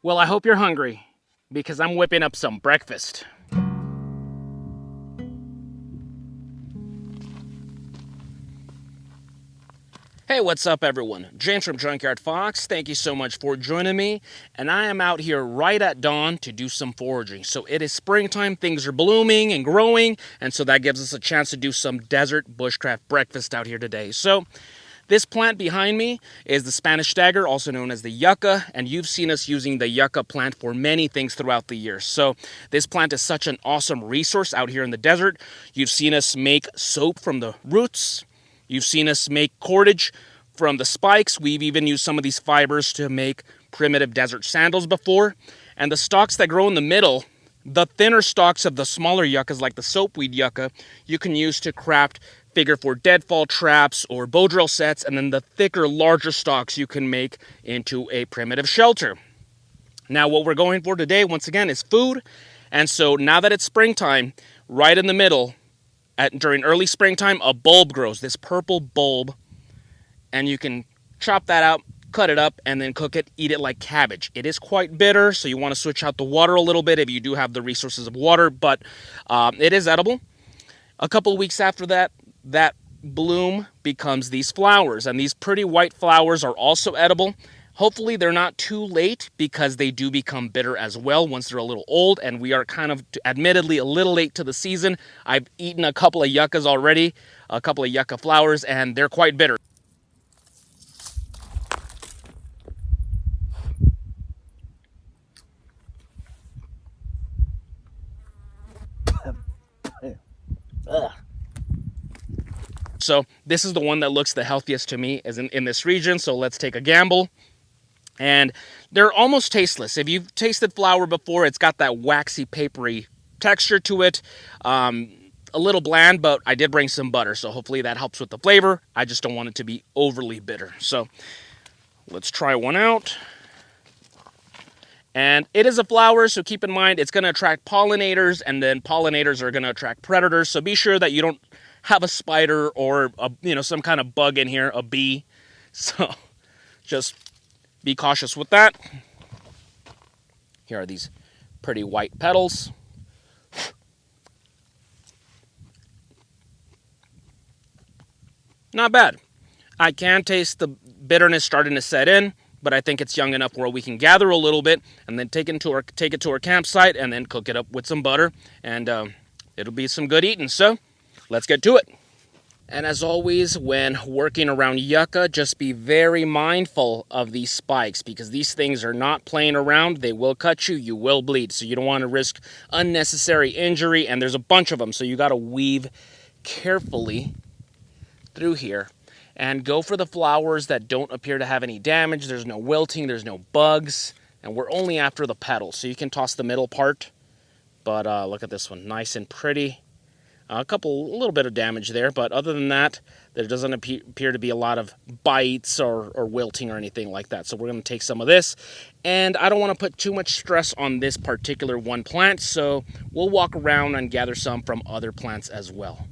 Well, I hope you're hungry, because I'm whipping up some breakfast. Hey, what's up, everyone? James from Junkyard Fox. Thank you so much for joining me. And I am out here right at dawn to do some foraging. So it is springtime, things are blooming and growing, and so that gives us a chance to do some desert bushcraft breakfast out here today. So this plant behind me is the Spanish stagger, also known as the yucca, and you've seen us using the yucca plant for many things throughout the year. So this plant is such an awesome resource out here in the desert. You've seen us make soap from the roots. You've seen us make cordage from the spikes. We've even used some of these fibers to make primitive desert sandals before. And the stalks that grow in the middle, the thinner stalks of the smaller yuccas, like the soapweed yucca, you can use to craft figure for deadfall traps or bow drill sets. And then the thicker, larger stalks you can make into a primitive shelter. Now, what we're going for today, once again, is food. And so now that it's springtime, right in the middle, during early springtime, a bulb grows, this purple bulb, and you can chop that out, cut it up, and then cook it, eat it like cabbage. It is quite bitter, so you want to switch out the water a little bit if you do have the resources of water, but it is edible. A couple of weeks after that, that bloom becomes these flowers, and these pretty white flowers are also edible. Hopefully they're not too late, because they do become bitter as well once they're a little old, and we are kind of, admittedly, a little late to the season. I've eaten a couple of yuccas already, a couple of yucca flowers, and they're quite bitter. So this is the one that looks the healthiest to me is in this region, so let's take a gamble. And they're almost tasteless. If you've tasted flour before, it's got that waxy, papery texture to it. A little bland, but I did bring some butter, so hopefully that helps with the flavor. I just don't want it to be overly bitter. So let's try one out. And it is a flower, so keep in mind it's going to attract pollinators, and then pollinators are going to attract predators. So be sure that you don't have a spider or some kind of bug in here, a bee. So just be cautious with that. Here are these pretty white petals. Not bad. I can taste the bitterness starting to set in, but I think it's young enough where we can gather a little bit and then take it to our campsite and then cook it up with some butter, and it'll be some good eating. So let's get to it. And as always, when working around yucca, just be very mindful of these spikes, because these things are not playing around. They will cut you. You will bleed. So you don't want to risk unnecessary injury. And there's a bunch of them, so you got to weave carefully through here and go for the flowers that don't appear to have any damage. There's no wilting. There's no bugs. And we're only after the petals, so you can toss the middle part. But look at this one. Nice and pretty. A little bit of damage there, but other than that, there doesn't appear to be a lot of bites or wilting or anything like that. So we're going to take some of this, and I don't want to put too much stress on this particular one plant, so we'll walk around and gather some from other plants as well.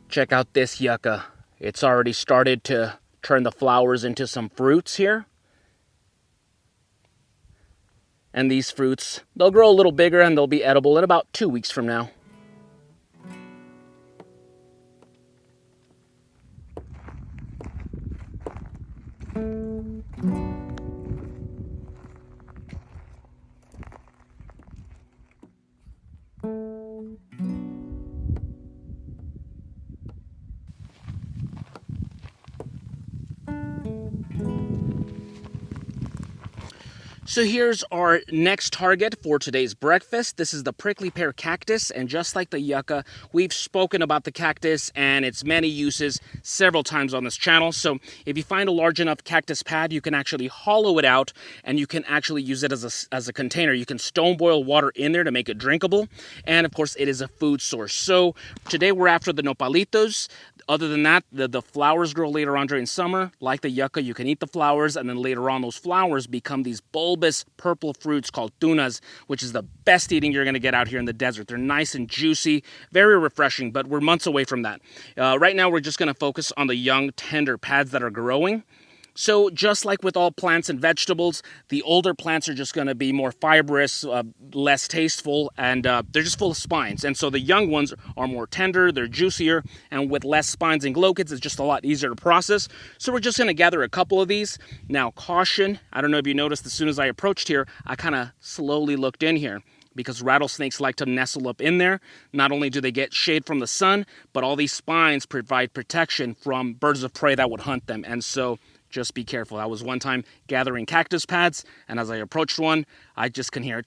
Check out this yucca. It's already started to turn the flowers into some fruits here. And these fruits, they'll grow a little bigger and they'll be edible in about 2 weeks from now. So here's our next target for today's breakfast. This is the prickly pear cactus, and just like the yucca, we've spoken about the cactus and its many uses several times on this channel. So if you find a large enough cactus pad, you can actually hollow it out and you can actually use it as a container. You can stone boil water in there to make it drinkable, and of course it is a food source. So today we're after the nopalitos. Other than that, the flowers grow later on during summer. Like the yucca, you can eat the flowers, and then later on those flowers become these bulbous purple fruits called tunas, which is the best eating you're going to get out here in the desert. They're nice and juicy, very refreshing, but we're months away from that. Right now, we're just going to focus on the young, tender pads that are growing. So just like with all plants and vegetables, the older plants are just going to be more fibrous, less tasteful, and they're just full of spines. And so the young ones are more tender, they're juicier, and with less spines and glochids, it's just a lot easier to process. So we're just going to gather a couple of these. Now, caution, I don't know if you noticed, as soon as I approached here, I kind of slowly looked in here, because rattlesnakes like to nestle up in there. Not only do they get shade from the sun, but all these spines provide protection from birds of prey that would hunt them. And so just be careful. I was one time gathering cactus pads, and as I approached one, I just can hear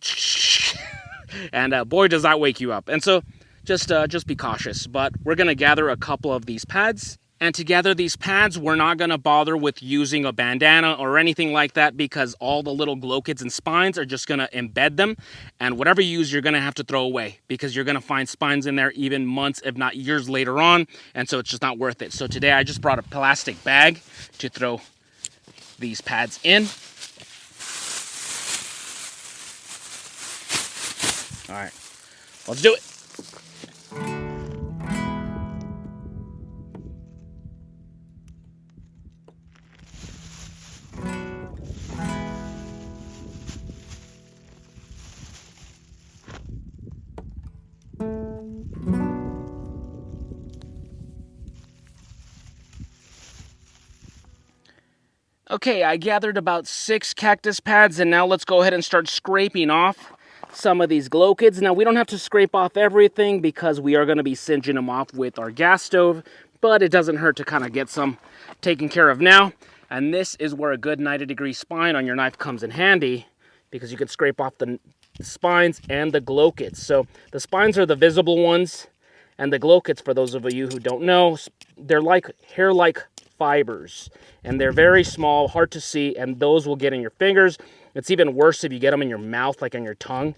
and boy, does that wake you up. And so just be cautious. But we're going to gather a couple of these pads. And to gather these pads, we're not going to bother with using a bandana or anything like that, because all the little glochids and spines are just going to embed them. And whatever you use, you're going to have to throw away, because you're going to find spines in there even months, if not years later on. And so it's just not worth it. So today I just brought a plastic bag to throw these pads in. All right, let's do it. Okay, I gathered about 6 cactus pads, and now let's go ahead and start scraping off some of these glochids. Now, we don't have to scrape off everything because we are going to be singeing them off with our gas stove, but it doesn't hurt to kind of get some taken care of now. And this is where a good 90-degree spine on your knife comes in handy, because you can scrape off the spines and the glochids. So the spines are the visible ones, and the glochids, for those of you who don't know, they're like hair-like fibers, and they're very small, hard to see, and those will get in your fingers. It's even worse if you get them in your mouth, like on your tongue.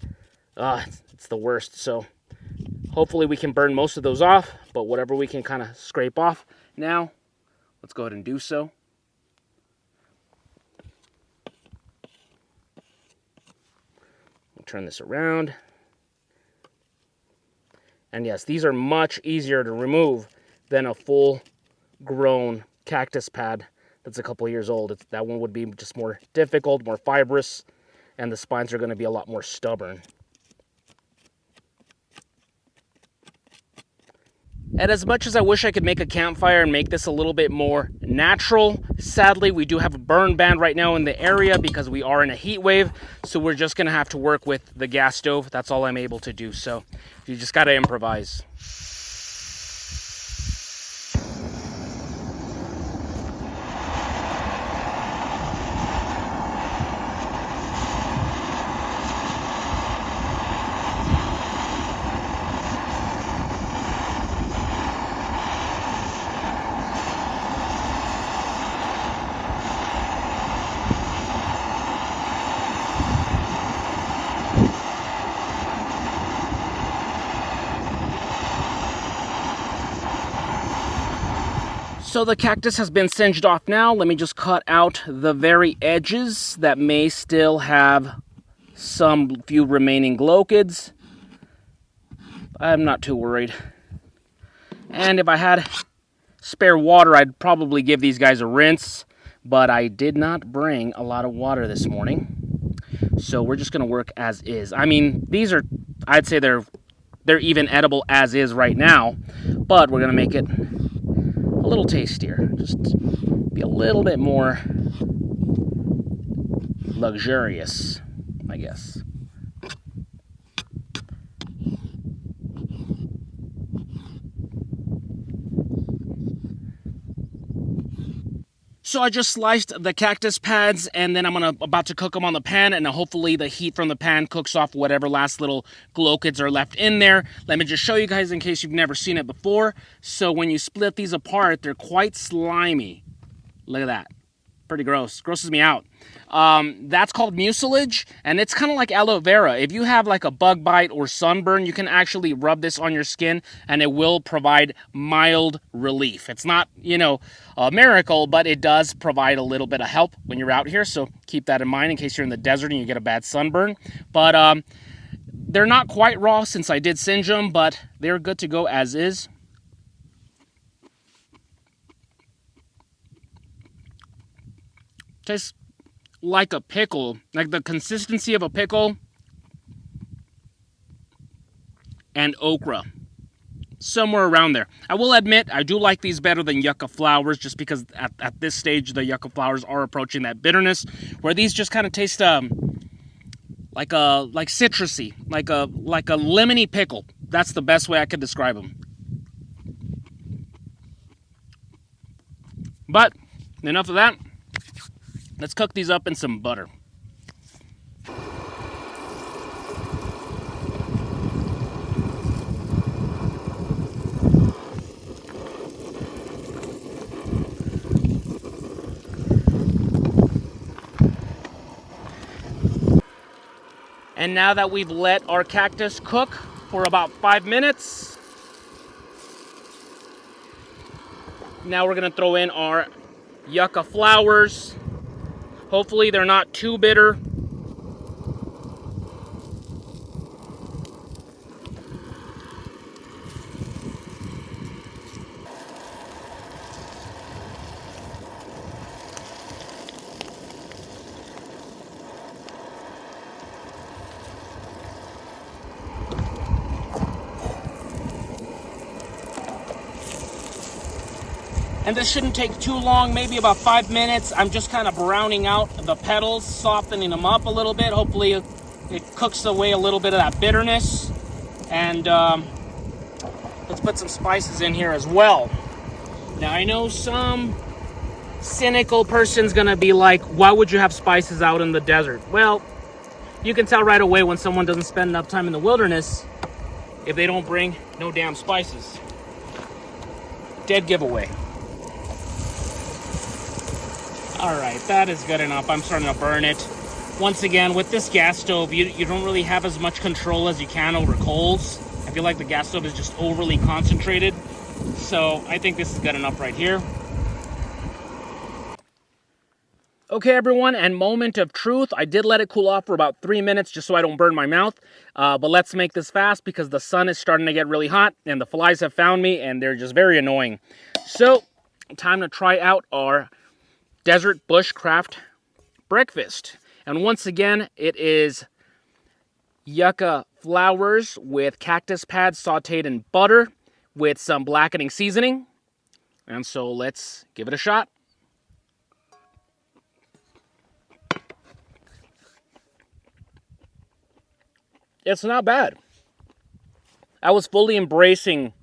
It's the worst. So hopefully we can burn most of those off, but whatever we can kind of scrape off now, let's go ahead and do so. I'll turn this around. And yes, these are much easier to remove than a full-grown cactus pad that's a couple years old. That one would be just more difficult, more fibrous, and the spines are going to be a lot more stubborn. And as much as I wish I could make a campfire and make this a little bit more natural, sadly we do have a burn ban right now in the area because we are in a heat wave, so we're just going to have to work with the gas stove. That's all I'm able to do, so you just got to improvise. So the cactus has been singed off now. Let me just cut out the very edges that may still have some few remaining glochids. I'm not too worried. And if I had spare water, I'd probably give these guys a rinse, but I did not bring a lot of water this morning. So we're just gonna work as is. I mean, these are, I'd say they're even edible as is right now, but we're gonna make it a little tastier, just be a little bit more luxurious, I guess. So I just sliced the cactus pads, and then I'm about to cook them on the pan, and hopefully the heat from the pan cooks off whatever last little glow kids are left in there. Let me just show you guys in case you've never seen it before. So when you split these apart, they're quite slimy. Look at that. Pretty gross. Grosses me out. That's called mucilage, and it's kind of like aloe vera. If you have like a bug bite or sunburn, you can actually rub this on your skin, and it will provide mild relief. It's not, a miracle, but it does provide a little bit of help when you're out here, so keep that in mind in case you're in the desert and you get a bad sunburn. But they're not quite raw since I did singe them, but they're good to go as is. Tastes like a pickle, like the consistency of a pickle and okra, somewhere around there. I will admit I do like these better than yucca flowers, just because at this stage the yucca flowers are approaching that bitterness, where these just kind of taste like citrusy, like a lemony pickle. That's the best way I could describe them. But enough of that. Let's cook these up in some butter. And now that we've let our cactus cook for about 5 minutes, now we're gonna throw in our yucca flowers. Hopefully they're not too bitter. And this shouldn't take too long, maybe about 5 minutes. I'm just kind of browning out the petals, softening them up a little bit. Hopefully it cooks away a little bit of that bitterness. And let's put some spices in here as well. Now I know some cynical person's gonna be like, why would you have spices out in the desert? Well, you can tell right away when someone doesn't spend enough time in the wilderness if they don't bring no damn spices. Dead giveaway. All right, that is good enough. I'm starting to burn it. Once again, with this gas stove, you don't really have as much control as you can over coals. I feel like the gas stove is just overly concentrated. So I think this is good enough right here. Okay, everyone, and moment of truth. I did let it cool off for about 3 minutes just so I don't burn my mouth. But let's make this fast because the sun is starting to get really hot and the flies have found me and they're just very annoying. So, time to try out our Desert Bushcraft breakfast. And once again, it is yucca flowers with cactus pads sauteed in butter with some blackening seasoning. And so let's give it a shot. It's not bad. I was fully embracing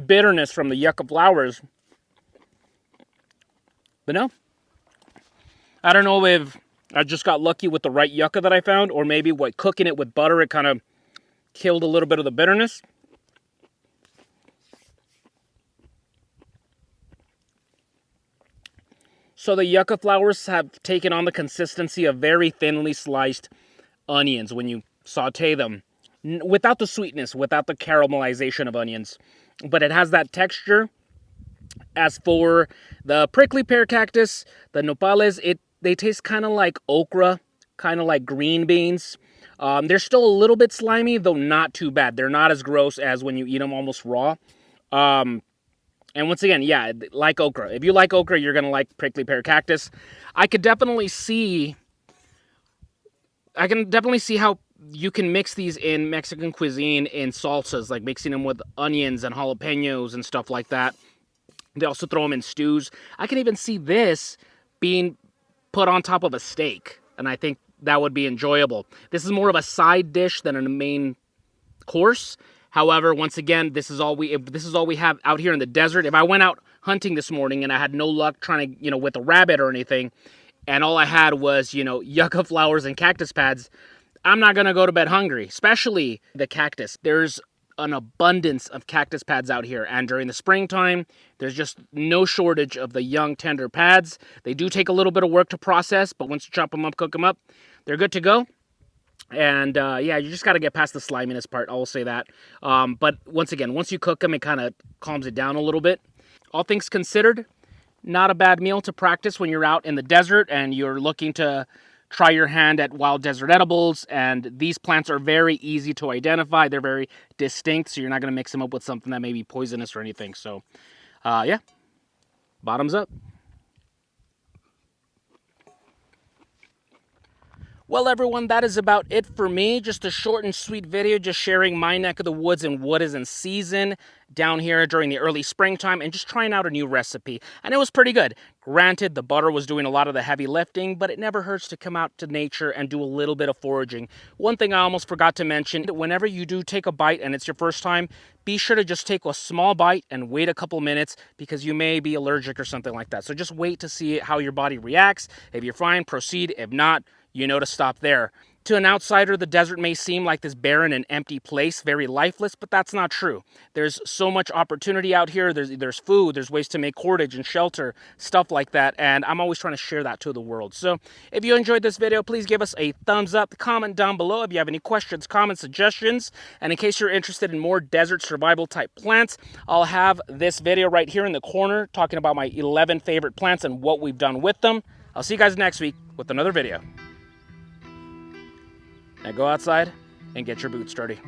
bitterness from the yucca flowers. But no. I don't know if I just got lucky with the right yucca that I found, or maybe cooking it with butter, it kind of killed a little bit of the bitterness. So the yucca flowers have taken on the consistency of very thinly sliced onions when you saute them. Without the sweetness, without the caramelization of onions. But it has that texture. As for the prickly pear cactus, the nopales, they taste kind of like okra, kind of like green beans. They're still a little bit slimy, though not too bad. They're not as gross as when you eat them almost raw. And once again, yeah, like okra. If you like okra, you're going to like prickly pear cactus. I can definitely see how you can mix these in Mexican cuisine in salsas, like mixing them with onions and jalapenos and stuff like that. They also throw them in stews. I can even see this being put on top of a steak, and I think that would be enjoyable. This is more of a side dish than a main course. However, once again, this is all we have out here in the desert. If I went out hunting this morning and I had no luck trying to, with a rabbit or anything, and all I had was, yucca flowers and cactus pads, I'm not going to go to bed hungry, especially the cactus. There's an abundance of cactus pads out here, and during the springtime, there's just no shortage of the young, tender pads. They do take a little bit of work to process, but once you chop them up, cook them up, they're good to go. And yeah, you just got to get past the sliminess part, I will say that. But once again, once you cook them, it kind of calms it down a little bit. All things considered, not a bad meal to practice when you're out in the desert and you're looking to try your hand at wild desert edibles. And these plants are very easy to identify. They're very distinct, so you're not going to mix them up with something that may be poisonous or anything. So, yeah, bottoms up. Well, everyone, that is about it for me. Just a short and sweet video, just sharing my neck of the woods and what is in season down here during the early springtime and just trying out a new recipe. And it was pretty good. Granted, the butter was doing a lot of the heavy lifting, but it never hurts to come out to nature and do a little bit of foraging. One thing I almost forgot to mention, whenever you do take a bite and it's your first time, be sure to just take a small bite and wait a couple minutes because you may be allergic or something like that. So just wait to see how your body reacts. If you're fine, proceed. If not, you know to stop there. To an outsider, the desert may seem like this barren and empty place, very lifeless, but that's not true. There's so much opportunity out here. There's food, there's ways to make cordage and shelter, stuff like that, and I'm always trying to share that to the world. So if you enjoyed this video, please give us a thumbs up, comment down below if you have any questions, comments, suggestions, and in case you're interested in more desert survival type plants, I'll have this video right here in the corner talking about my 11 favorite plants and what we've done with them. I'll see you guys next week with another video. Now go outside and get your boots dirty.